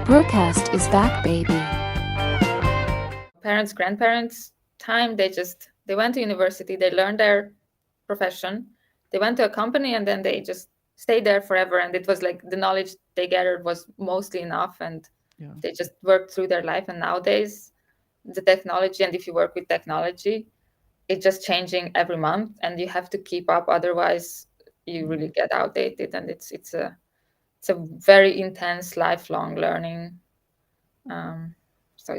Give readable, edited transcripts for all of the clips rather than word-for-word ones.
BRUCAST is back, baby. Parents, grandparents, time, they went to university, they learned their profession, they went to a company, and then they just stayed there forever. And it was like the knowledge they gathered was mostly enough, and they just worked through their life. And nowadays, the technology, and if you work with technology, it's just changing every month, and you have to keep up, otherwise you really get outdated. And it's a very intense lifelong learning. So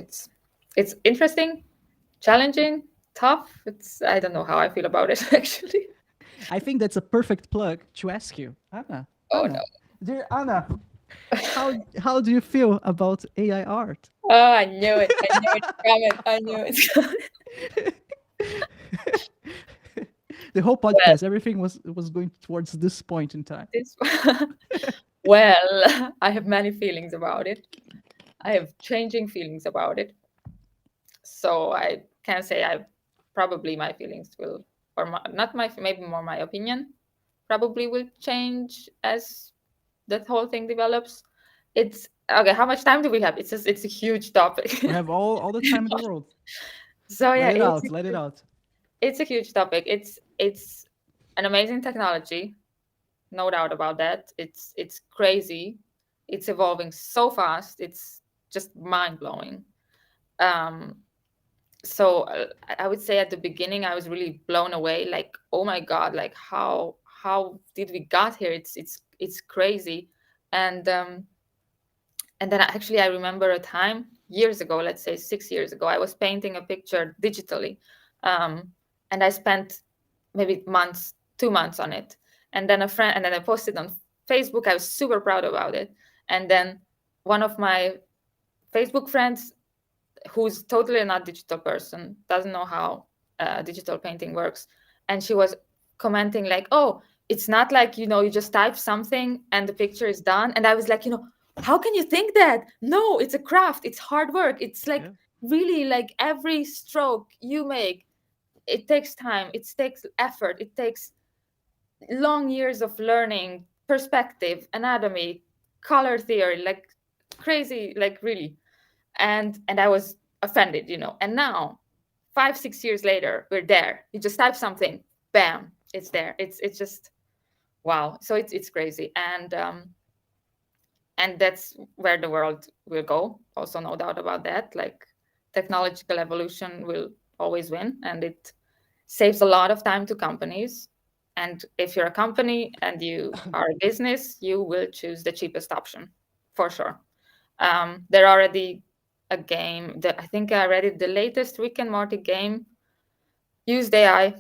it's interesting, challenging, tough. I don't know how I feel about it actually. I think that's a perfect plug to ask you, Anna. Oh Anna, no. dear Anna, how do you feel about AI art? Oh, I knew it. I knew it's coming. I knew it's coming. The whole podcast, everything was going towards this point in time. Well, I have many feelings about it. I have changing feelings about it. So I can say probably my feelings will, or maybe more my opinion probably will change as that whole thing develops. It's okay. How much time do we have? It's a huge topic. We have all the time in the world. So yeah, let it out. It's a huge topic. It's an amazing technology, no doubt about that. It's crazy. It's evolving so fast. It's just mind blowing. So I would say at the beginning I was really blown away. Like, oh my god! Like how did we got here? It's crazy. And then actually I remember a time years ago, let's say 6 years ago, I was painting a picture digitally, and I spent maybe 2 months on it. And then I posted on Facebook. I was super proud about it. And then one of my Facebook friends, who's totally not digital person, doesn't know how digital painting works, and she was commenting like, oh, it's not like, you just type something and the picture is done. And I was like, how can you think that? No, it's a craft, it's hard work. It's like really, like every stroke you make, it takes time, it takes effort, it takes long years of learning, perspective, anatomy, color theory, like crazy, like really. And I was offended. And now 5-6 years later, we're there. You just type something, bam, it's there. It's just wow. So it's crazy. And that's where the world will go, also, no doubt about that. Like, technological evolution will always win, and it saves a lot of time to companies. And if you're a company and you are a business, you will choose the cheapest option for sure. There already a game that I think I read it, the latest Rick and Morty game used AI,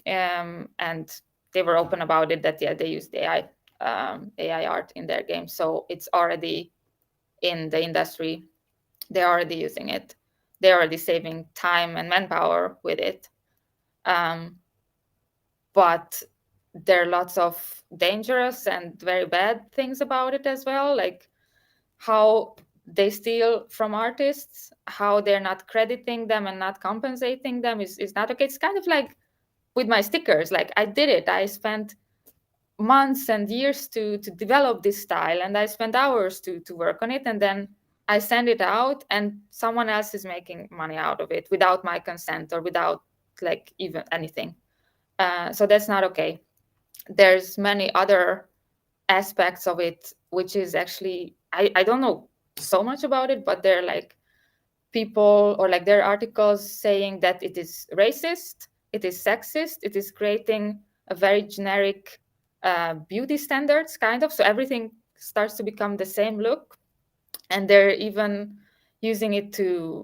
and they were open about it, that they used AI art in their game. So it's already in the industry. They're already using it. They're already saving time and manpower with it. But there are lots of dangerous and very bad things about it as well, like how they steal from artists, how they're not crediting them and not compensating them is not okay. It's kind of like with my stickers. Like, I did it. I spent months and years to develop this style, and I spent hours to work on it, and then I send it out, and someone else is making money out of it without my consent or without like even anything. So that's not okay. There's many other aspects of it, which is actually, I don't know so much about it, but they're like people, or like there are articles saying that it is racist, it is sexist, it is creating a very generic beauty standards, kind of. So everything starts to become the same look, and they're even using it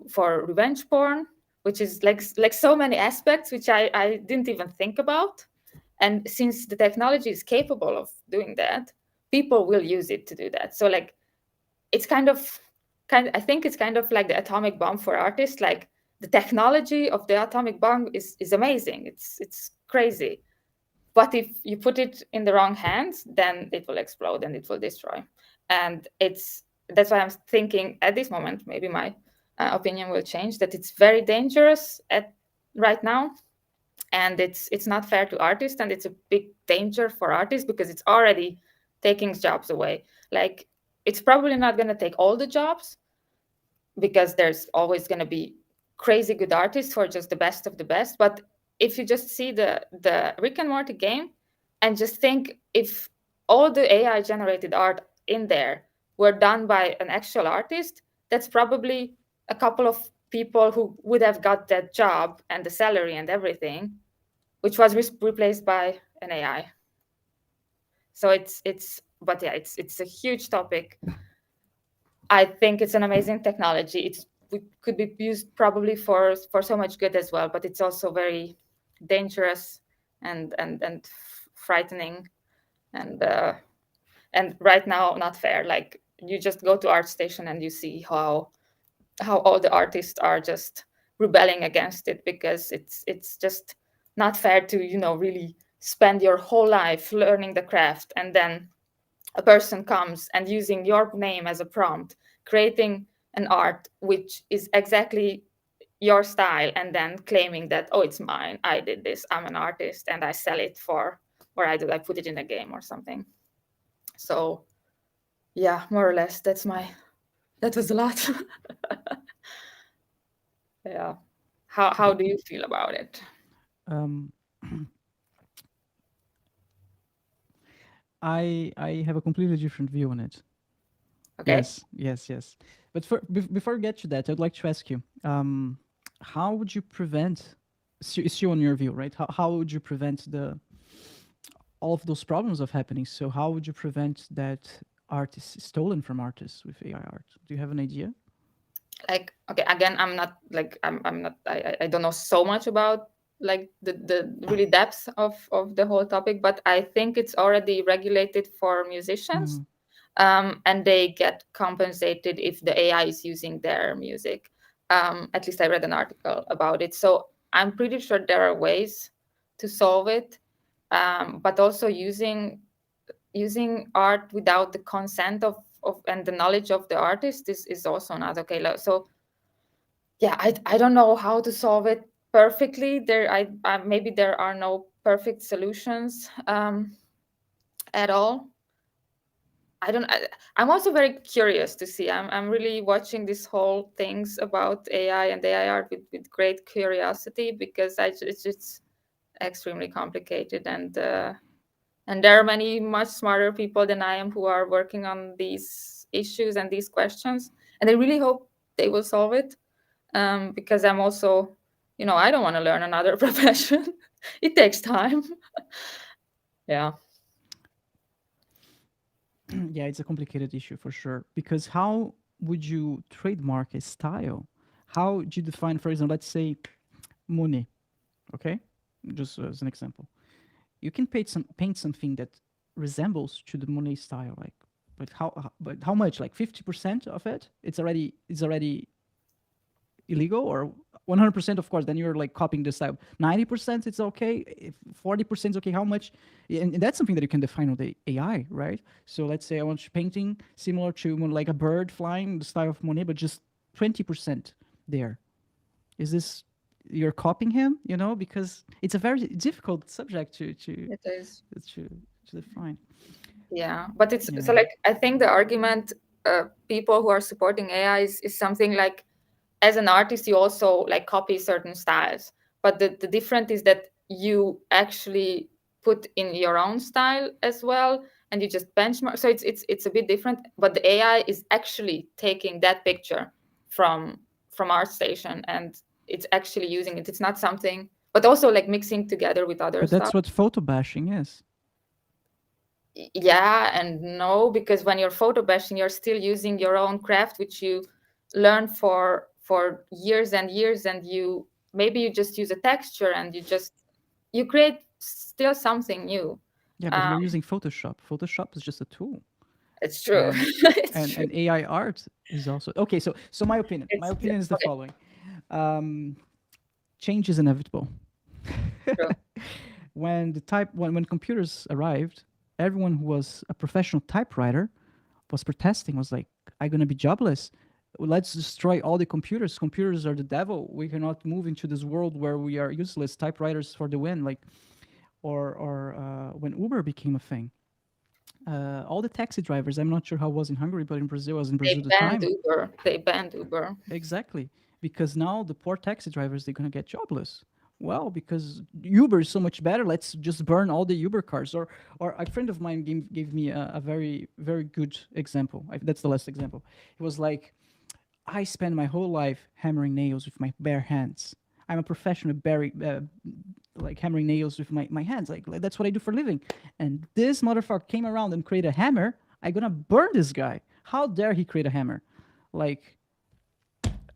for revenge porn, which is like so many aspects which I didn't even think about. And since the technology is capable of doing that, people will use it to do that. So like, it's I think it's kind of like the atomic bomb for artists. Like, the technology of the atomic bomb is amazing. It's crazy. But if you put it in the wrong hands, then it will explode and it will destroy. And that's why I'm thinking at this moment, maybe my opinion will change, that it's very dangerous right now. And it's not fair to artists, and it's a big danger for artists because it's already taking jobs away. Like, it's probably not going to take all the jobs, because there's always going to be crazy good artists who are just the best of the best. But if you just see the Rick and Morty game and just think, if all the AI generated art in there were done by an actual artist, that's probably a couple of people who would have got that job and the salary and everything, which was replaced by an AI. So but yeah, it's a huge topic. I think it's an amazing technology. It could be used probably for so much good as well, but it's also very dangerous and frightening, and right now not fair. Like, you just go to ArtStation and you see how all the artists are just rebelling against it, because it's just not fair to really spend your whole life learning the craft, and then a person comes and, using your name as a prompt, creating an art which is exactly your style, and then claiming that, oh, it's mine, I did this, I'm an artist, and I sell it for, or I put it in a game or something. So yeah, more or less, that was a lot. Yeah. How do you feel about it? Um, I have a completely different view on it. Okay. Yes. But before we get to that, I'd like to ask you, how would you prevent? It's you on your view, right? How would you prevent all of those problems of happening? So how would you prevent that art is stolen from artists with AI art? Do you have an idea? Like, okay, again, I'm not like I'm not I don't know so much about like the really depth of the whole topic, but I think it's already regulated for musicians, Mm, and they get compensated if the AI is using their music. At least I read an article about it, so I'm pretty sure there are ways to solve it, but also using art without the consent of and the knowledge of the artist is also not okay. So yeah, I don't know how to solve it perfectly. I maybe there are no perfect solutions at all. I'm also very curious to see. I'm really watching this whole things about AI and AI art with great curiosity, because it's extremely complicated, and there are many much smarter people than I am who are working on these issues and these questions, and I really hope they will solve it, because I'm also, I don't want to learn another profession. It takes time. Yeah. yeah, it's a complicated issue for sure. Because how would you trademark a style? How do you define, for example, let's say Monet, okay? Just as an example. You can paint something that resembles to the Monet style, like, but how much? Like 50% of it? It's already illegal, or 100%, of course, then you're like copying the style. 90% it's okay, if 40% is okay. How much? And that's something that you can define with the AI, right? So let's say I want painting similar to like a bird flying, the style of Monet, but just 20% there. Is this, you're copying him, because it's a very difficult subject It is. to, to define. Yeah, but it's Yeah. so, like, I think the argument, people who are supporting AI is something like, as an artist, you also like copy certain styles, but the difference is that you actually put in your own style as well, and you just benchmark. So it's a bit different, but the AI is actually taking that picture from ArtStation, and it's actually using it. It's not something, but also like mixing together with other But stuff. that's what photo bashing is. Yeah and no, because when you're photo bashing, you're still using your own craft, which you learn for years and years, and you just use a texture, and you create still something new. Yeah, but um, you're using Photoshop. Photoshop is just a tool. it's true. And It's and true. and AI art is also okay. So my opinion. My It's opinion is the okay. following. Um, Change is inevitable. True. When computers arrived, everyone who was a professional typewriter was protesting. Was like, "I'm gonna be jobless. Let's destroy all the computers. Computers are the devil. We cannot move into this world where we are useless. Typewriters for the win." Like, or when Uber became a thing, all the taxi drivers. I'm not sure how it was in Hungary, but in Brazil, I was in They Brazil at the banned time. Uber. They banned Uber. Exactly, because now the poor taxi drivers, they're gonna get jobless. Well, because Uber is so much better, let's just burn all the Uber cars. Or a friend of mine gave me a very very good example. That's the last example. It was like, I spend my whole life hammering nails with my bare hands. I'm a professional like hammering nails with my hands. Like that's what I do for a living. And this motherfucker came around and created a hammer. I'm gonna burn this guy. How dare he create a hammer? Like,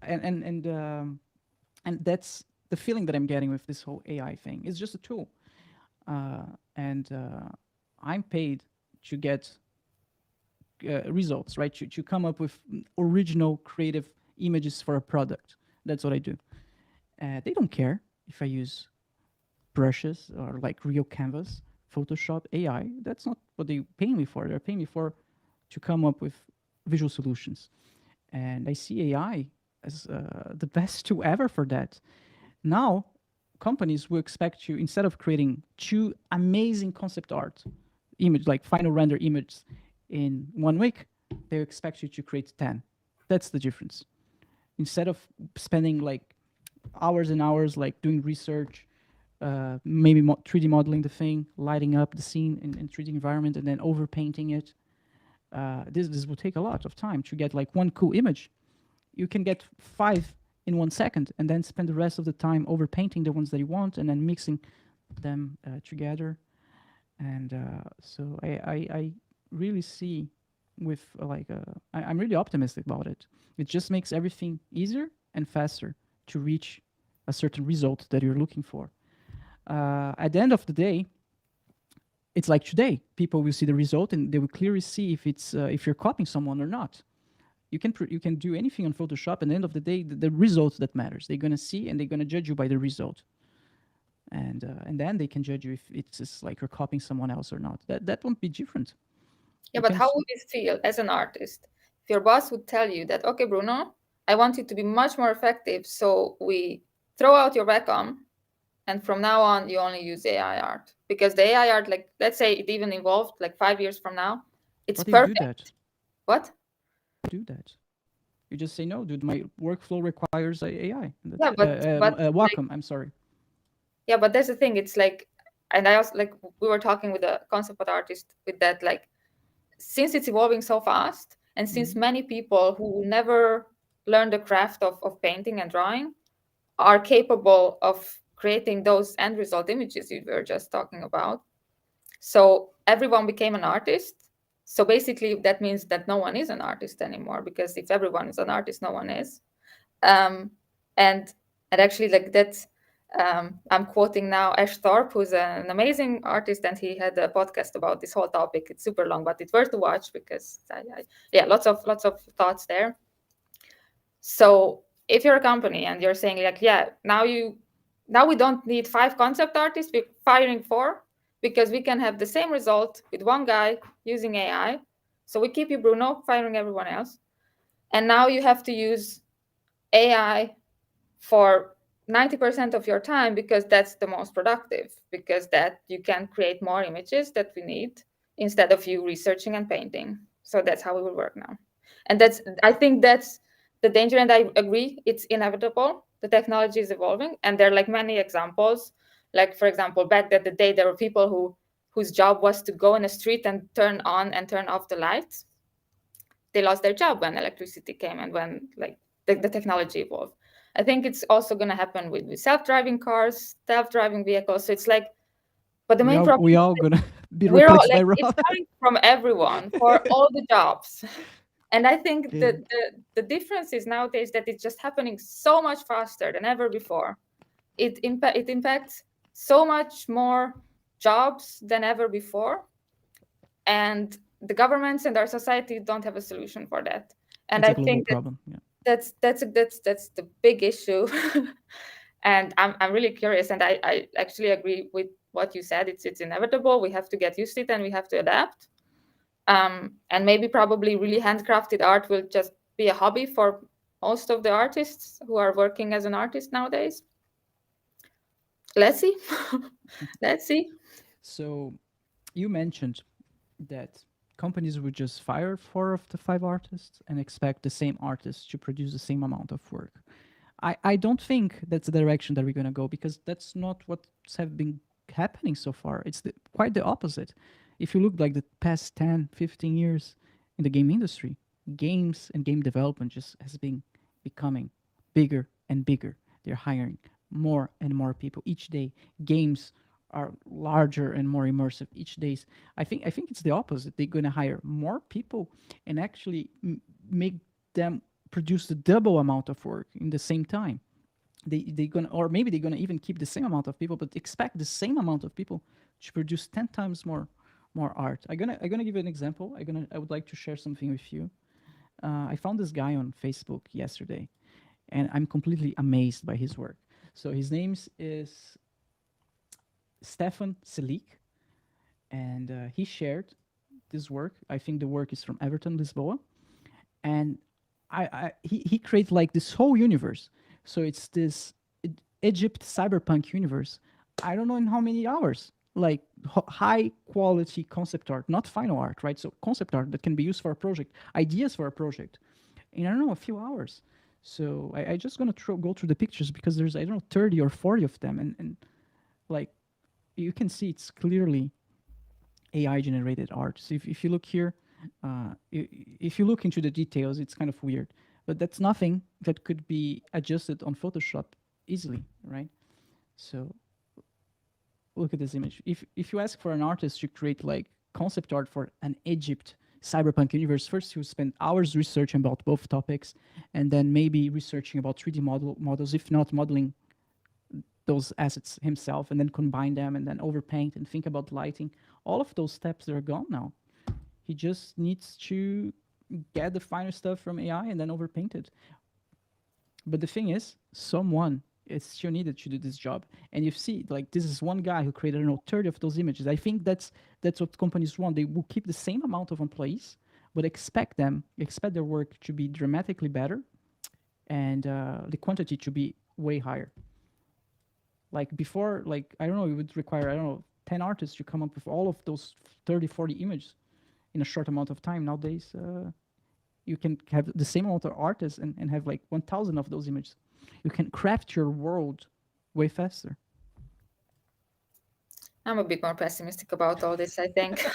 and and and um, and that's the feeling that I'm getting with this whole AI thing. It's just a tool, and I'm paid to get results, right? To come up with original creative images for a product. That's what I do. They don't care if I use brushes or like real canvas, Photoshop, AI. That's not what they pay me for. They're paying me for to come up with visual solutions. And I see AI as the best tool ever for that. Now, companies will expect you, instead of creating two amazing concept art image, like final render images in 1 week, they expect you to create 10. That's the difference. Instead of spending like hours and hours like doing research, maybe 3D modeling the thing, lighting up the scene in 3D environment, and then overpainting it. This will take a lot of time to get like one cool image. You can get 5 in 1 second, and then spend the rest of the time overpainting the ones that you want, and then mixing them together. And so I really see with I'm really optimistic about it. It just makes everything easier and faster to reach a certain result that you're looking for. At the end of the day, it's like today. People will see the result and they will clearly see if you're copying someone or not. You can do anything on Photoshop, and at the end of the day, the result that matters. They're gonna see and they're gonna judge you by the result, and then they can judge you if it's just like you're copying someone else or not. That won't be different. Yeah, You but can how would it feel as an artist if your boss would tell you that, okay, Bruno, I want you to be much more effective, so we throw out your Wacom, and from now on you only use AI art, because the AI art, like let's say it even evolved like 5 years from now, it's What do you do perfect. that? What? Do that. You just say no, dude. My workflow requires AI. And that's Yeah, it. but like, Wacom. I'm sorry. yeah, but that's the thing. It's like, and I also like we were talking with a concept art artist with that, like, since it's evolving so fast, and since many people who never learned the craft of painting and drawing are capable of creating those end result images you were just talking about, so everyone became an artist. So basically that means that no one is an artist anymore, because if everyone is an artist, no one is. um, and and actually, like, that's I'm quoting now Ash Thorpe, who's an amazing artist, and he had a podcast about this whole topic. It's super long, but it's worth to watch, because yeah, lots of thoughts there. So if you're a company and you're saying like, yeah, now we don't need 5 concept artists, we're firing 4, because we can have the same result with one guy using AI. So we keep you, Bruno, firing everyone else, and now you have to use AI for 90% of your time, because that's the most productive, because that you can create more images that we need instead of you researching and painting. So that's how it will work now. And I think that's the danger, and I agree, it's inevitable. The technology is evolving, and there are like many examples. Like, for example, back in the day, there were people whose job was to go in a street and turn on and turn off the lights. They lost their job when electricity came and when like the technology evolved. I think it's also going to happen with self-driving cars, self-driving vehicles. So it's like, but the main problem We is all gonna be we're all replaced by like, it's robots. coming from everyone for all the jobs. And I think Yeah. the difference is nowadays that it's just happening so much faster than ever before. It impacts so much more jobs than ever before, and the governments and our society don't have a solution for that. And It's I a global think that problem. Yeah. that's the big issue. And I'm really curious, and I actually agree with what you said. It's inevitable. We have to get used to it, and we have to adapt. And maybe probably really handcrafted art will just be a hobby for most of the artists who are working as an artist nowadays. Let's see. Let's see. So you mentioned that companies would just fire 4 of the 5 artists and expect the same artists to produce the same amount of work. I don't think that's the direction that we're going to go, because that's not what's have been happening so far. It's quite the opposite. If you look like the past 10, 15 years in the game industry, games and game development just has been becoming bigger and bigger. They're hiring more and more people each day. Games are larger and more immersive each day. I think it's the opposite. They're going to hire more people and actually make them produce the double amount of work in the same time. They gonna, or maybe they're gonna even keep the same amount of people, but expect the same amount of people to produce 10 times more art. I'm gonna give you an example. I would like to share something with you. I found this guy on Facebook yesterday, and I'm completely amazed by his work. So his name is Stefan Selik, and he shared this work. I think the work is from Everton, Lisboa, and he created like this whole universe. So it's this Egypt cyberpunk universe. I don't know in how many hours. Like high quality concept art, not final art, right? So concept art that can be used for a project, ideas for a project, in I don't know, a few hours. So I just gonna go through the pictures, because there's, I don't know, 30 or 40 of them, and like you can see it's clearly AI generated art. So if you look here, if you look into the details, it's kind of weird, but that's nothing that could be adjusted on Photoshop easily, right? So look at this image. If you ask for an artist to create like concept art for an Egypt cyberpunk universe, first he will spend hours researching about both topics, and then maybe researching about 3D models, if not modeling those assets himself, and then combine them, and then overpaint and think about lighting. All of those steps are gone now. He just needs to get the finer stuff from AI and then overpaint it. But the thing is, someone is still needed to do this job. And you see, like, this is one guy who created, I don't know, 30 of those images. I think that's what companies want. They will keep the same amount of employees, but expect their work to be dramatically better, and the quantity to be way higher. Like before, like, I don't know, it would require, I don't know, 10 artists to come up with all of those 30, 40 images in a short amount of time. Nowadays, you can have the same amount of artists and have like 1,000 of those images. You can craft your world way faster. I'm a bit more pessimistic about all this, I think.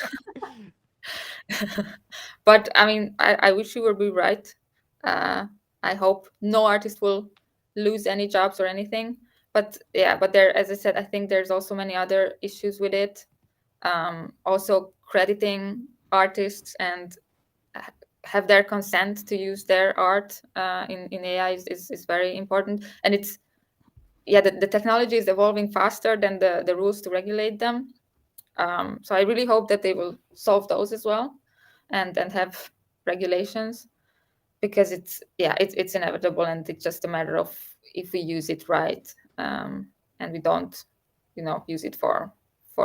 But I mean, I wish you would be right. I hope no artist will lose any jobs or anything. But yeah, but there, as I said, I think there's also many other issues with it. Also crediting artists and have their consent to use their art in AI is very important. And it's, yeah, the technology is evolving faster than the rules to regulate them. So I really hope that they will solve those as well, and have regulations, because it's inevitable, and it's just a matter of if we use it right, and we don't, use it for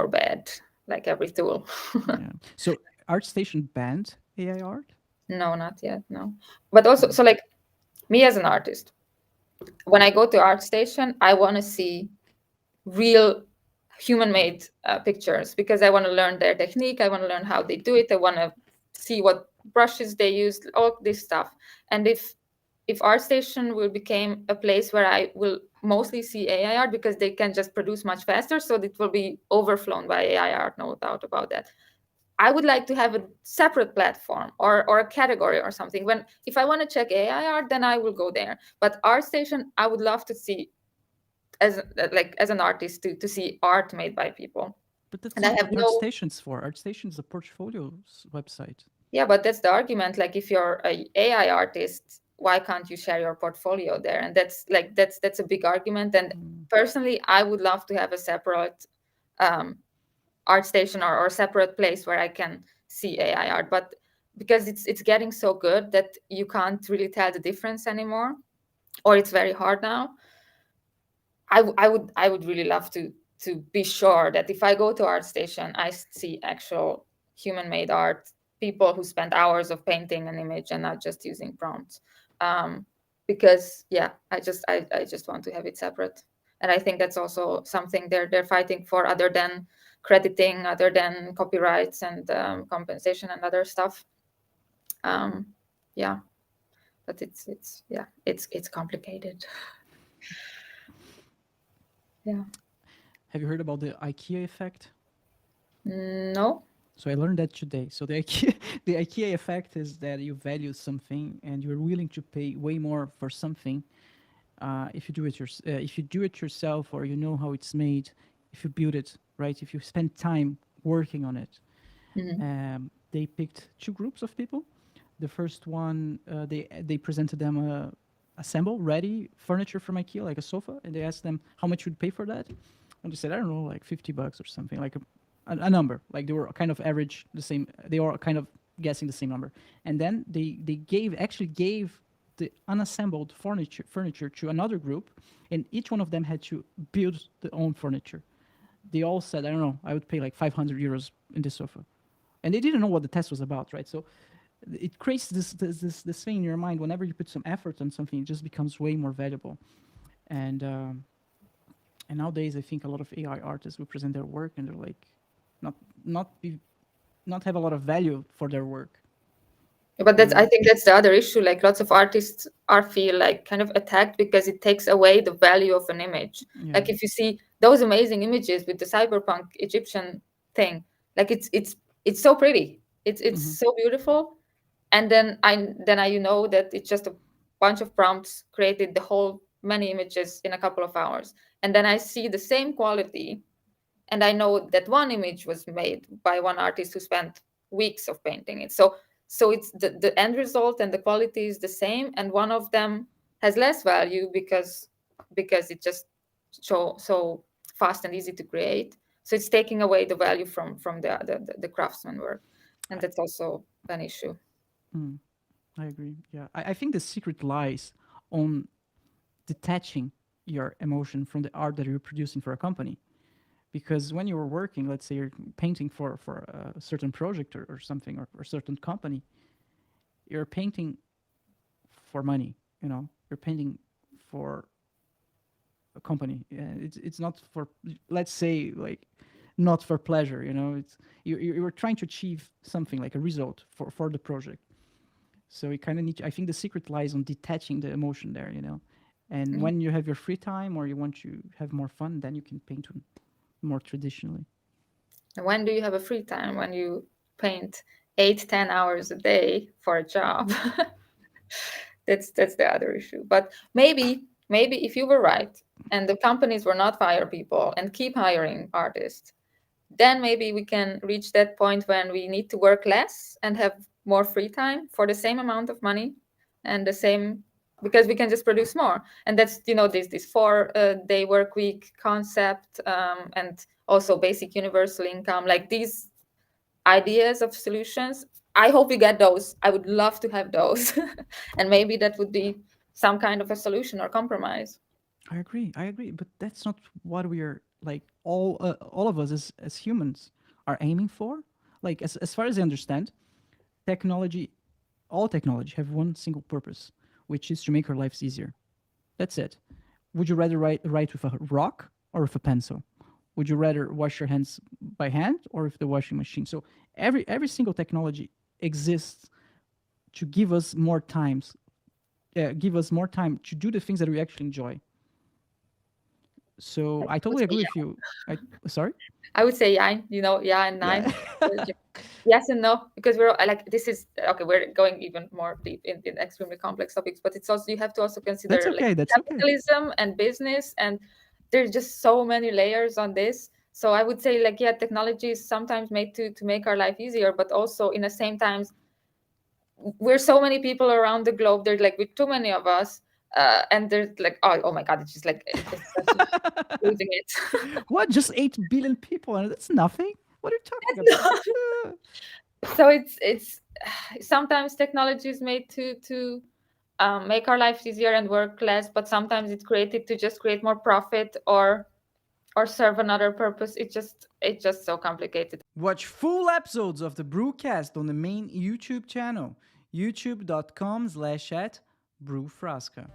bad, like every tool. Yeah. So ArtStation banned AI art? No, not yet, no. But also, so like me as an artist, when I go to ArtStation, I want to see real human-made pictures, because I want to learn their technique. I want to learn how they do it. I want to see what brushes they use, all this stuff. And if ArtStation will become a place where I will mostly see AI art, because they can just produce much faster, so it will be overflown by AI art, no doubt about that. I would like to have a separate platform or a category or something. If I want to check AI art, then I will go there. But ArtStation, I would love to see as an artist to see art made by people. But that's And I not have what no. ArtStation's for. ArtStation is a portfolio website. Yeah, but that's the argument. Like, if you're a AI artist, why can't you share your portfolio there? And that's a big argument. And personally, I would love to have a separate ArtStation or separate place where I can see AI art. But because it's getting so good that you can't really tell the difference anymore, or it's very hard now. I would really love to be sure that if I go to ArtStation, I see actual human-made art, people who spend hours of painting an image and not just using prompts. Because I just want to have it separate, and I think that's also something they're fighting for, other than crediting other than copyrights and compensation and other stuff. Yeah, but it's complicated. Yeah. Have you heard about the IKEA effect? No. So I learned that today. So the IKEA, the IKEA effect is that you value something and you're willing to pay way more for something if you do it if you do it yourself, or you know how it's made, if you build it right, if you spend time working on it. They picked two groups of people. The first one, they presented them a assemble ready furniture from IKEA, like a sofa, and they asked them how much you'd pay for that, and they said, I don't know, like $50 or something, like a number. Like they were kind of average the same. They were kind of guessing the same number, and then they gave the unassembled furniture to another group, and each one of them had to build their own furniture. They all said, I don't know, I would pay like 500 euros in this sofa, and they didn't know what the test was about, right? So it creates this thing in your mind. Whenever you put some effort on something, it just becomes way more valuable. And nowadays, I think a lot of AI artists will present their work, and they're like, not have a lot of value for their work. But I think that's the other issue. Like lots of artists feel like kind of attacked because it takes away the value of an image. Yeah. Like if you see those amazing images with the cyberpunk Egyptian thing, like it's so pretty. It's so beautiful. And then I know that it's just a bunch of prompts created the whole many images in a couple of hours. And then I see the same quality, and I know that one image was made by one artist who spent weeks of painting it. So it's the end result and the quality is the same, and one of them has less value because it's just so fast and easy to create. So it's taking away the value from the craftsman work, and that's also an issue. I agree. Yeah, I think the secret lies on detaching your emotion from the art that you're producing for a company. Because when you're working, let's say you're painting for a certain project or something, or a certain company, you're painting for money. You're painting for a company. It's not for, let's say, like, not for pleasure. It's you're trying to achieve something, like a result for the project. So you kind of need. I think the secret lies on detaching the emotion there. And when you have your free time or you want to have more fun, then you can paint more traditionally. And when do you have a free time? When you paint 8-10 hours a day for a job. That's the other issue. But maybe if you were right and the companies were not fire people and keep hiring artists, then maybe we can reach that point when we need to work less and have more free time for the same amount of money and the same, because we can just produce more. And that's this 4-day work week concept, and also basic universal income, like these ideas of solutions. I hope we get those. I would love to have those. And maybe that would be some kind of a solution or compromise. I agree, but that's not what we are, like, all of us as humans are aiming for. Like, as far as I understand, all technology have one single purpose, which is to make our lives easier. That's it. Would you rather write with a rock or with a pencil? Would you rather wash your hands by hand or with the washing machine? So every single technology exists to give us more time to do the things that we actually enjoy. So I totally agree with you. Sorry? I would say yeah and nine. Yes and no, because we're like, this is okay. We're going even more deep in extremely complex topics, but it's also, you have to also consider That's okay. That's capitalism and business, and there's just so many layers on this. So I would say, like, yeah, technology is sometimes made to make our life easier, but also in the same times, we're so many people around the globe. There's like with too many of us, and there's like, oh my god, it's just like losing it. What? Just 8 billion people, and that's nothing. What are you talking about? So it's sometimes technology is made to make our lives easier and work less, but sometimes it's created to just create more profit or serve another purpose. It's just so complicated. Watch full episodes of the BRUCAST on the main YouTube channel, youtube.com/@brewfrasca.